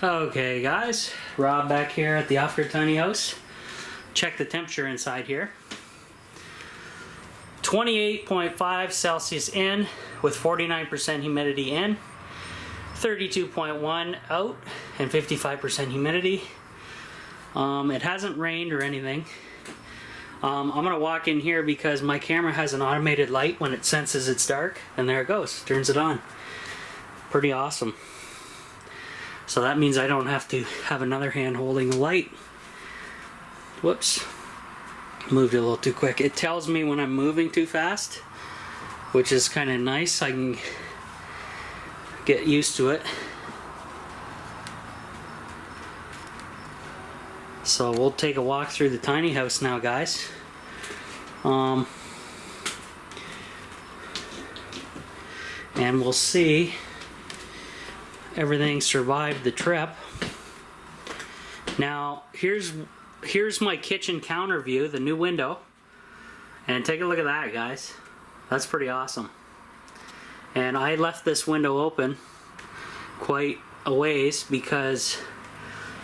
Okay guys, Rob back here at the off-grid tiny house. Check the temperature inside here. 28.5 Celsius in with 49% humidity in, 32.1 out and 55% humidity. It hasn't rained or anything. I'm gonna walk in here because my camera has an automated light when it senses it's dark, and there it goes, turns it on. Pretty awesome. So that means I don't have to have another hand holding the light. Whoops. Moved it a little too quick. It tells me when I'm moving too fast, which is kind of nice. I can get used to it. So we'll take a walk through the tiny house now, guys. And we'll see everything survived the trip. Now here's my kitchen counter view, the new window, and take a look at that, guys. That's pretty awesome. And I left this window open quite a ways because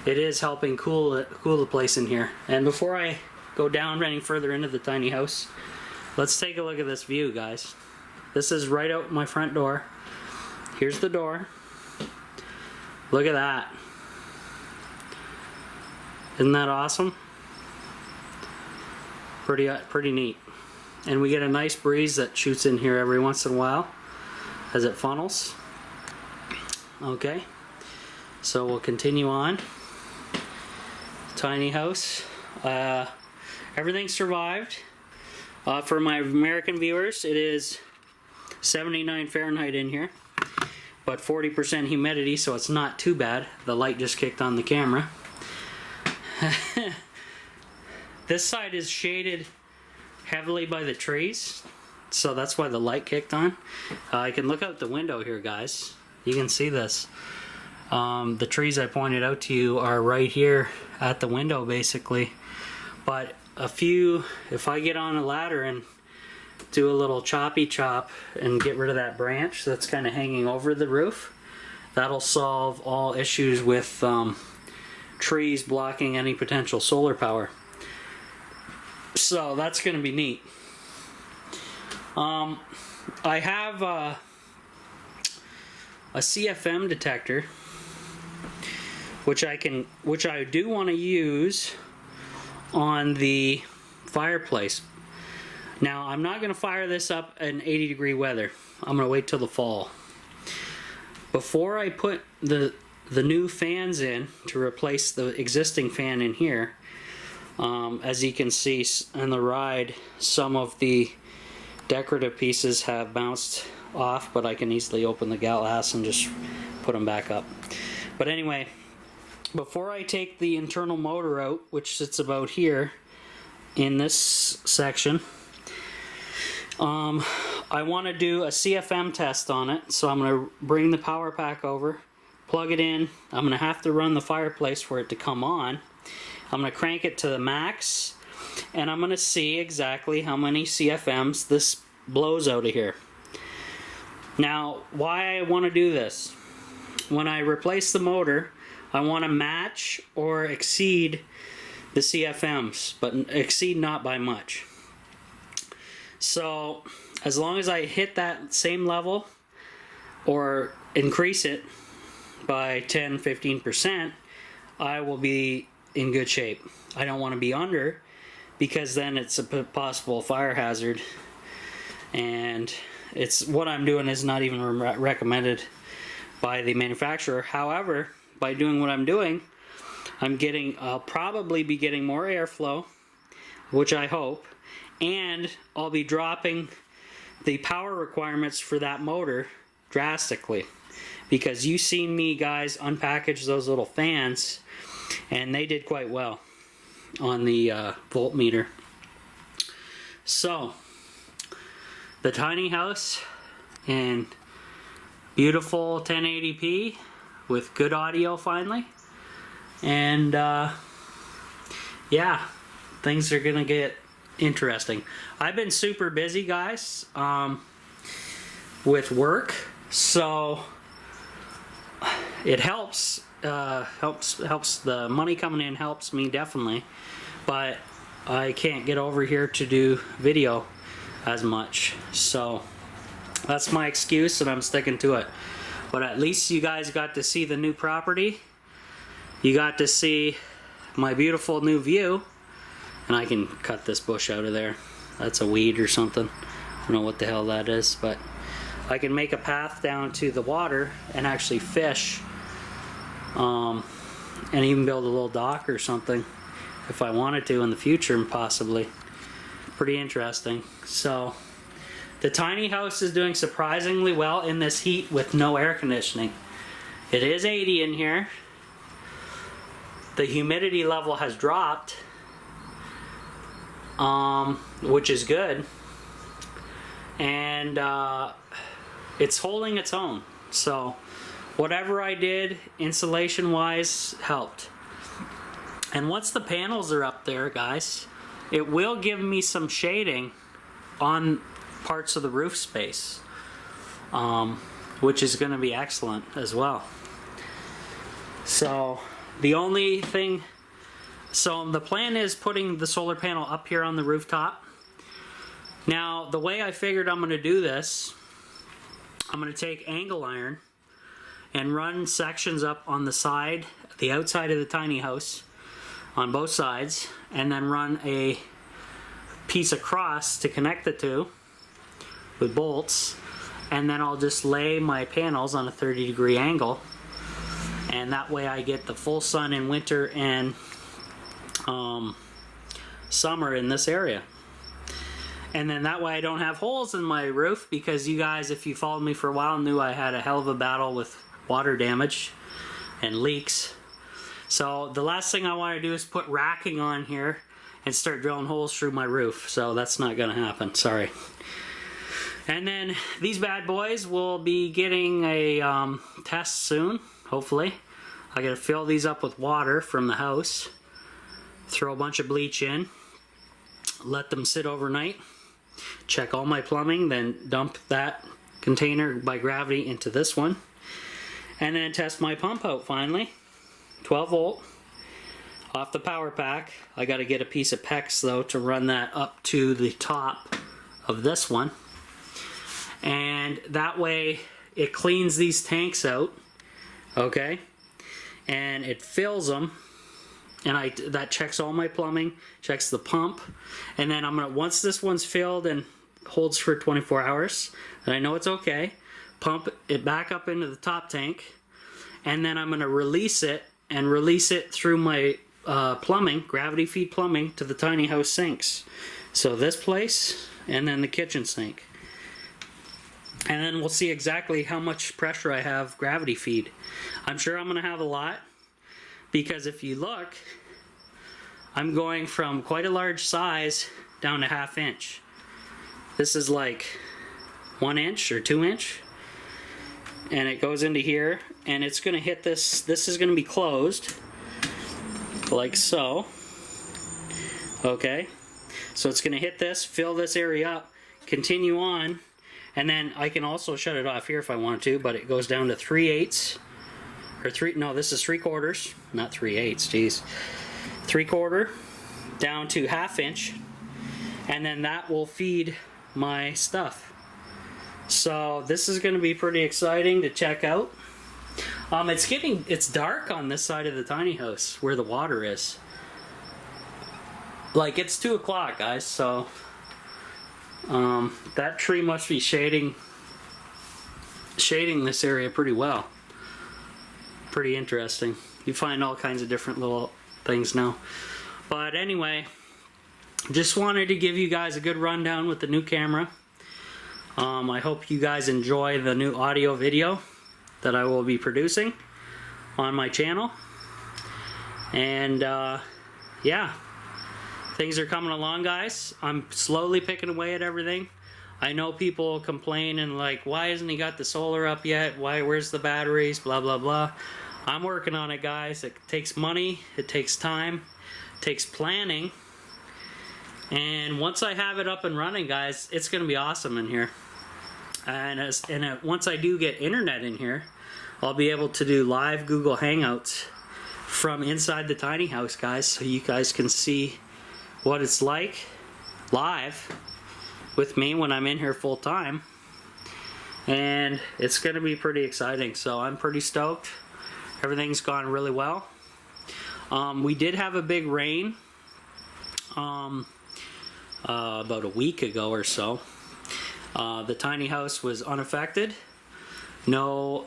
it is helping cool the place in here. And before I go down any further into the tiny house, let's take a look at this view, guys. This is right out my front door. Here's the door. Look at that. Isn't that awesome? Pretty neat. And we get a nice breeze that shoots in here every once in a while as it funnels. Okay, so we'll continue on. Tiny house. Everything survived. For my American viewers, it is 79 Fahrenheit in here, but 40% humidity, so it's not too bad. The light just kicked on the camera. This side is shaded heavily by the trees, so that's why the light kicked on. I can look out the window here, guys. You can see this. The trees I pointed out to you are right here at the window, basically. But if I get on a ladder and do a little choppy chop and get rid of that branch that's kind of hanging over the roof, that'll solve all issues with trees blocking any potential solar power. So that's going to be neat. I have a CFM detector, which I do want to use on the fireplace. Now I'm not going to fire this up in 80-degree weather. I'm going to wait till the fall. Before I put the new fans in to replace the existing fan in here, as you can see on the ride, some of the decorative pieces have bounced off, but I can easily open the glass and just put them back up. But anyway, before I take the internal motor out, which sits about here in this section, I want to do a CFM test on it. So I'm going to bring the power pack over, plug it in. I'm going to have to run the fireplace for it to come on. I'm going to crank it to the max, and I'm going to see exactly how many CFMs this blows out of here. Now, why I want to do this: when I replace the motor, I want to match or exceed the CFMs, but exceed not by much. So as long as I hit that same level or increase it by 10-15%, I will be in good shape. I don't want to be under, because then it's a possible fire hazard, and what I'm doing is not even recommended by the manufacturer. However, by doing what I'm doing, I'll probably be getting more airflow, which I hope, and I'll be dropping the power requirements for that motor drastically, because you've seen me, guys, unpackage those little fans, and they did quite well on the voltmeter. So the tiny house in beautiful 1080p with good audio finally, and yeah, things are gonna get interesting. I've been super busy, guys, with work, so it helps. Helps the money coming in, helps me definitely, but I can't get over here to do video as much, so that's my excuse and I'm sticking to it. But at least you guys got to see the new property. You got to see my beautiful new view. And I can cut this bush out of there. That's a weed or something. I don't know what the hell that is, but I can make a path down to the water and actually fish, and even build a little dock or something if I wanted to in the future, possibly. Pretty interesting. So the tiny house is doing surprisingly well in this heat with no air conditioning. It is 80 in here. The humidity level has dropped, which is good, and it's holding its own. So whatever I did insulation wise helped. And once the panels are up there, guys, it will give me some shading on parts of the roof space, which is going to be excellent as well. So the only thing, so the plan is putting the solar panel up here on the rooftop. Now the way I figured I'm going to do this, I'm going to take angle iron and run sections up on the side, the outside of the tiny house on both sides, and then run a piece across to connect the two with bolts, and then I'll just lay my panels on a 30-degree angle, and that way I get the full sun in winter and summer in this area. And then that way I don't have holes in my roof, because you guys, if you followed me for a while, knew I had a hell of a battle with water damage and leaks. So the last thing I want to do is put racking on here and start drilling holes through my roof. So that's not going to happen, sorry. And then these bad boys will be getting a test soon, hopefully. I got to fill these up with water from the house, throw a bunch of bleach in, let them sit overnight, check all my plumbing, then dump that container by gravity into this one, and then test my pump out finally. 12 volt off the power pack. I got to get a piece of PEX though to run that up to the top of this one, and that way it cleans these tanks out, okay, and it fills them, and that checks all my plumbing, checks the pump, and then I'm gonna, once this one's filled and holds for 24 hours, and I know it's okay, pump it back up into the top tank, and then I'm gonna release it through my plumbing, gravity feed plumbing, to the tiny house sinks. So this place, and then the kitchen sink. And then we'll see exactly how much pressure I have gravity feed. I'm sure I'm going to have a lot, because if you look, I'm going from quite a large size down to 1/2 inch. This is like 1 inch or 2 inch. And it goes into here, and it's going to hit this. This is going to be closed, like so. Okay, so it's going to hit this, fill this area up, continue on, and then I can also shut it off here if I want to, but it goes down to 3/8, or no, this is 3/4, not 3/8, geez. 3/4 down to 1/2 inch, and then that will feed my stuff. So this is going to be pretty exciting to check out. It's dark on this side of the tiny house where the water is. Like, it's 2 o'clock, guys, so that tree must be shading this area pretty well. Pretty interesting. You find all kinds of different little things now. But anyway, just wanted to give you guys a good rundown with the new camera. I hope you guys enjoy the new audio video that I will be producing on my channel. And yeah, things are coming along, guys. I'm slowly picking away at everything. I know people complain and like, why hasn't he got the solar up yet? Where's the batteries? Blah, blah, blah. I'm working on it, guys. It takes money. It takes time. It takes planning. And once I have it up and running, guys, it's going to be awesome in here. And once I do get internet in here, I'll be able to do live Google Hangouts from inside the tiny house, guys, so you guys can see what it's like live with me when I'm in here full time. And it's going to be pretty exciting, so I'm pretty stoked. Everything's gone really well. We did have a big rain about a week ago or so. The tiny house was unaffected. No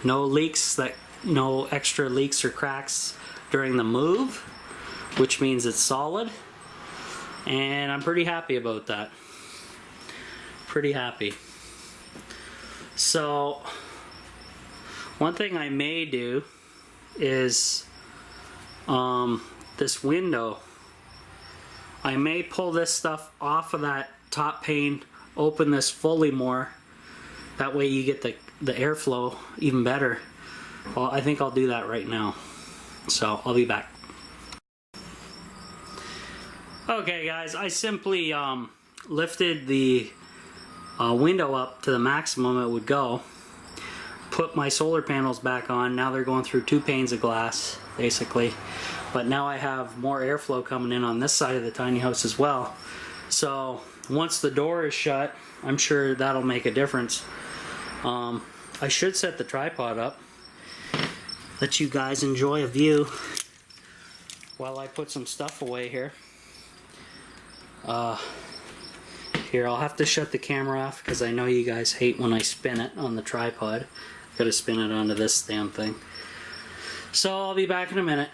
leaks, no extra leaks or cracks during the move, which means it's solid. And I'm pretty happy about that. Pretty happy. So, one thing I may do is this window. I may pull this stuff off of that top pane, open this fully more. That way you get the airflow even better. Well, I think I'll do that right now. So, I'll be back. Okay guys, I simply lifted the window up to the maximum it would go, put my solar panels back on. Now they're going through 2 panes of glass basically, but now I have more airflow coming in on this side of the tiny house as well. So once the door is shut, I'm sure that'll make a difference. I should set the tripod up, let you guys enjoy a view while I put some stuff away here. Here, I'll have to shut the camera off because I know you guys hate when I spin it on the tripod. Gotta spin it onto this damn thing. So I'll be back in a minute.